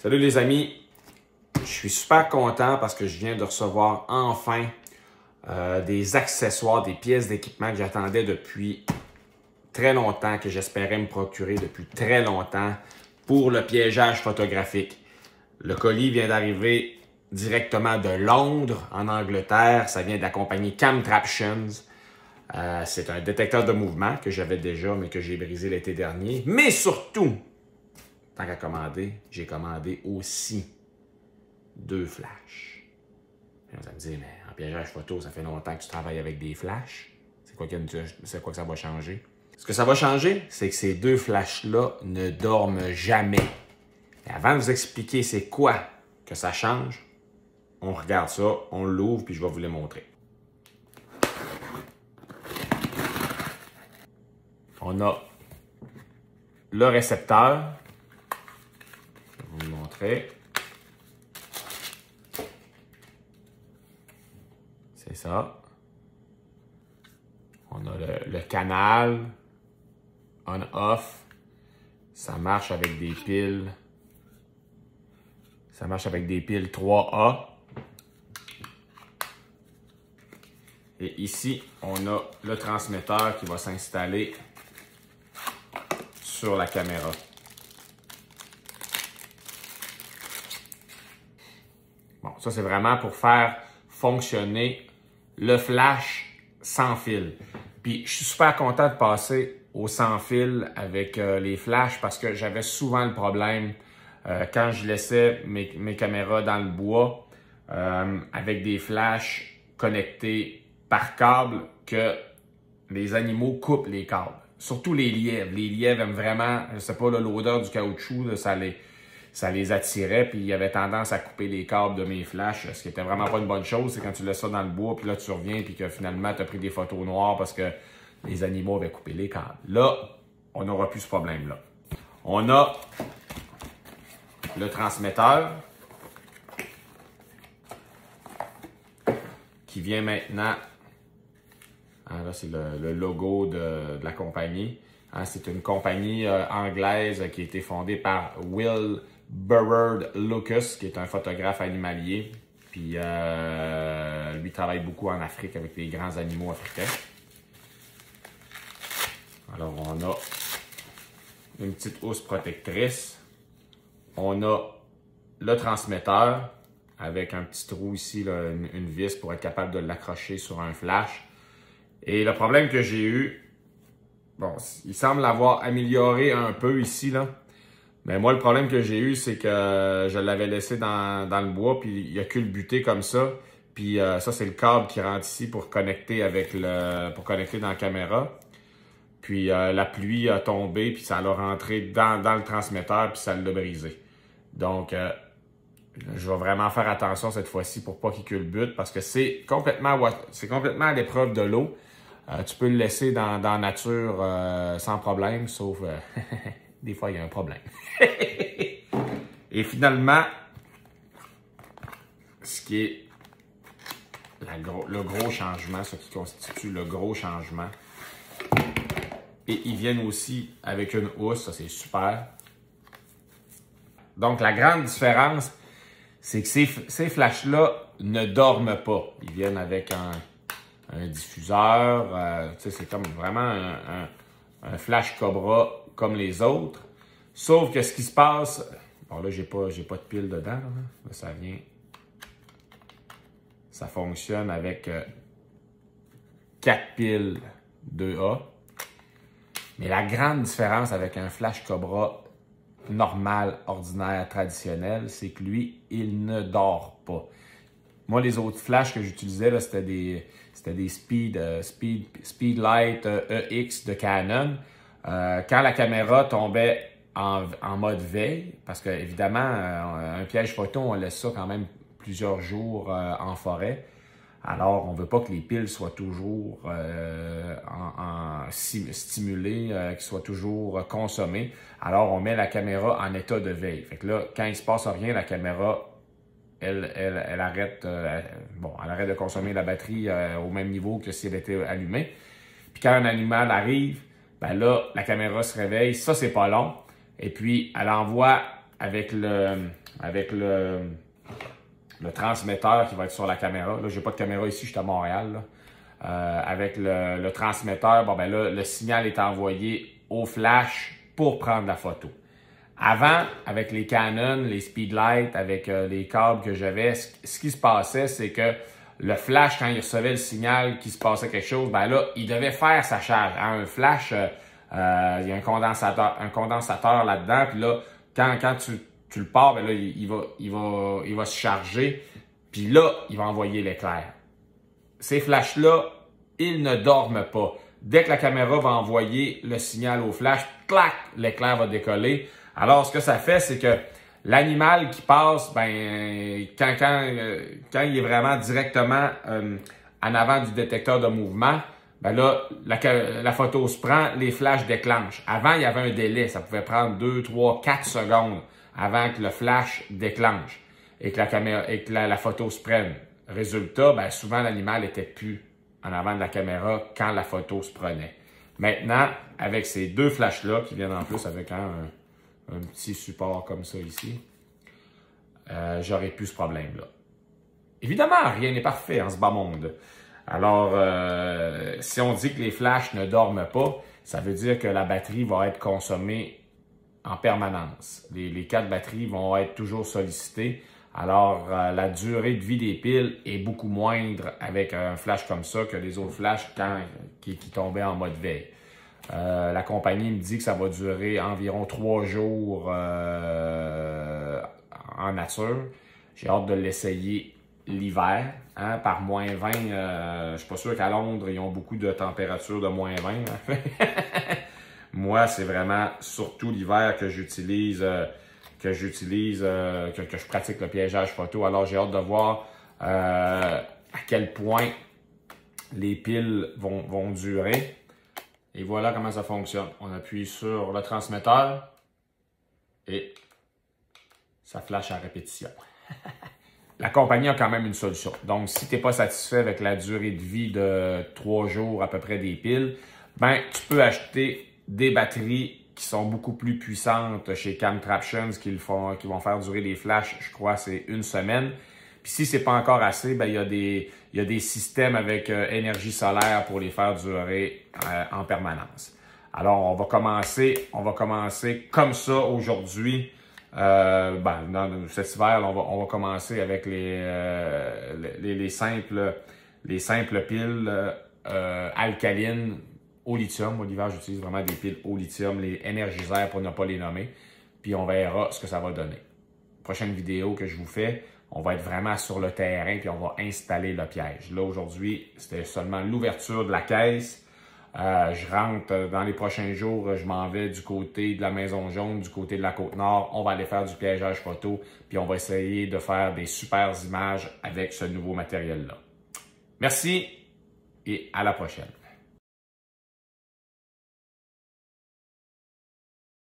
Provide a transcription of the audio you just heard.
Salut les amis, je suis super content parce que je viens de recevoir enfin des accessoires, des pièces d'équipement que j'attendais depuis très longtemps, que j'espérais me procurer depuis très longtemps pour le piégeage photographique. Le colis vient d'arriver directement de Londres, en Angleterre. Ça vient de la compagnie Camtraptions. C'est un détecteur de mouvement que j'avais déjà, mais que j'ai brisé l'été dernier. Mais surtout, tant qu'à commander, j'ai commandé aussi 2 flashs. Et vous allez me dire, mais en piégeage photo, ça fait longtemps que tu travailles avec des flashs. C'est quoi que ça va changer? Ce que ça va changer, c'est que ces 2 flashs-là ne dorment jamais. Et avant de vous expliquer c'est quoi que ça change, on regarde ça, on l'ouvre, puis je vais vous les montrer. On a le récepteur. Je vais vous le montrer. C'est ça. On a le canal on-off. Ça marche avec des piles. Ça marche avec des piles 3A. Et ici, on a le transmetteur qui va s'installer sur la caméra. Bon, ça c'est vraiment pour faire fonctionner le flash sans fil. Puis je suis super content de passer au sans fil avec les flashs parce que j'avais souvent le problème quand je laissais mes caméras dans le bois avec des flashs connectés par câble que les animaux coupent les câbles. Surtout les lièvres. Les lièvres aiment vraiment, je sais pas, l'odeur du caoutchouc, là, ça les attirait, puis il avait tendance à couper les câbles de mes flashs, ce qui était vraiment pas une bonne chose. C'est quand tu laisses ça dans le bois, puis là tu reviens, puis que finalement tu as pris des photos noires parce que les animaux avaient coupé les câbles. Là, on n'aura plus ce problème-là. On a le transmetteur qui vient maintenant. Ah, là, c'est le logo de la compagnie. Hein, c'est une compagnie anglaise qui a été fondée par Will Burrard Lucas, qui est un photographe animalier. Puis lui travaille beaucoup en Afrique avec les grands animaux africains. Alors, on a une petite housse protectrice. On a le transmetteur avec un petit trou ici, là, une vis pour être capable de l'accrocher sur un flash. Et le problème que j'ai eu, bon, il semble l'avoir amélioré un peu ici, là. Mais moi, le problème que j'ai eu, c'est que je l'avais laissé dans le bois, puis il a culbuté comme ça. Puis ça, c'est le câble qui rentre ici pour connecter pour connecter dans la caméra. Puis la pluie a tombé, puis ça l'a rentré dans le transmetteur, puis ça l'a brisé. Donc, je vais vraiment faire attention cette fois-ci pour pas qu'il culbute, parce que c'est complètement à l'épreuve de l'eau. Tu peux le laisser dans la nature sans problème, sauf des fois, il y a un problème. Et finalement, ce qui est le gros changement, ce qui constitue le gros changement, et ils viennent aussi avec une housse, ça c'est super. Donc, la grande différence, c'est que ces flashs-là ne dorment pas. Ils viennent avec un diffuseur, c'est comme vraiment un flash Cobra comme les autres. Sauf que ce qui se passe, bon là j'ai pas de pile dedans, là ça vient, ça fonctionne avec 4 piles 2A. Mais la grande différence avec un flash Cobra normal, ordinaire, traditionnel, c'est que lui, il ne dort pas. Moi, les autres flashs que j'utilisais, c'était des Speedlight EX de Canon. Quand la caméra tombait en mode veille, parce que évidemment, un piège photo, on laisse ça quand même plusieurs jours en forêt. Alors, on ne veut pas que les piles soient toujours stimulées, qu'elles soient toujours consommées. Alors, on met la caméra en état de veille. Fait que là, quand il ne se passe rien, la caméra, elle arrête, elle arrête de consommer la batterie au même niveau que si elle était allumée. Puis quand un animal arrive, ben là, la caméra se réveille. Ça, c'est pas long. Et puis, elle envoie le transmetteur qui va être sur la caméra. Là, j'ai pas de caméra ici, je suis à Montréal. Là. Avec le transmetteur, bon ben là, le signal est envoyé au flash pour prendre la photo. Avant, avec les Canon, les Speedlight, avec les câbles que j'avais, ce qui se passait, c'est que le flash, quand il recevait le signal qu'il se passait quelque chose, ben là, il devait faire sa charge. Un flash, il y a un condensateur là-dedans, puis là, quand tu le pars, ben là, il va se charger, puis là, il va envoyer l'éclair. Ces flashs-là, ils ne dorment pas. Dès que la caméra va envoyer le signal au flash, clac, l'éclair va décoller. Alors, ce que ça fait, c'est que l'animal qui passe, ben, quand il est vraiment directement en avant du détecteur de mouvement, ben là, la photo se prend, les flashs déclenchent. Avant, il y avait un délai. Ça pouvait prendre 2, 3, 4 secondes avant que le flash déclenche et que la photo se prenne. Résultat, ben, souvent, l'animal n'était plus en avant de la caméra quand la photo se prenait. Maintenant, avec ces deux flashs-là, qui viennent en plus avec un petit support comme ça ici, j'aurais plus ce problème-là. Évidemment, rien n'est parfait en ce bas monde. Alors, si on dit que les flashs ne dorment pas, ça veut dire que la batterie va être consommée en permanence. Les 4 batteries vont être toujours sollicitées. Alors, la durée de vie des piles est beaucoup moindre avec un flash comme ça que les autres flashs qui tombaient en mode veille. La compagnie me dit que ça va durer environ 3 jours en nature. J'ai hâte de l'essayer l'hiver, hein, par moins 20. Je suis pas sûr qu'à Londres, ils ont beaucoup de température de moins 20. Hein. Moi, c'est vraiment surtout l'hiver que j'utilise, que je pratique le piégeage photo. Alors, j'ai hâte de voir à quel point les piles vont durer. Et voilà comment ça fonctionne. On appuie sur le transmetteur et ça flash à répétition. La compagnie a quand même une solution. Donc, si tu n'es pas satisfait avec la durée de vie de 3 jours à peu près des piles, ben tu peux acheter des batteries qui sont beaucoup plus puissantes chez Camtraptions qui vont faire durer des flashs, je crois, c'est 1 semaine. Puis si c'est pas encore assez, ben il y a des systèmes avec énergie solaire pour les faire durer en permanence. Alors, on va commencer comme ça aujourd'hui. Dans cet hiver, on va commencer avec les simples piles alcalines au lithium. Au l'hiver, j'utilise vraiment des piles au lithium, les énergiseurs pour ne pas les nommer. Puis on verra ce que ça va donner. Prochaine vidéo que je vous fais, on va être vraiment sur le terrain puis on va installer le piège. Là, aujourd'hui, c'était seulement l'ouverture de la caisse. Je rentre dans les prochains jours, je m'en vais du côté de la Maison Jaune, du côté de la Côte-Nord. On va aller faire du piégeage photo, puis on va essayer de faire des super images avec ce nouveau matériel-là. Merci et à la prochaine.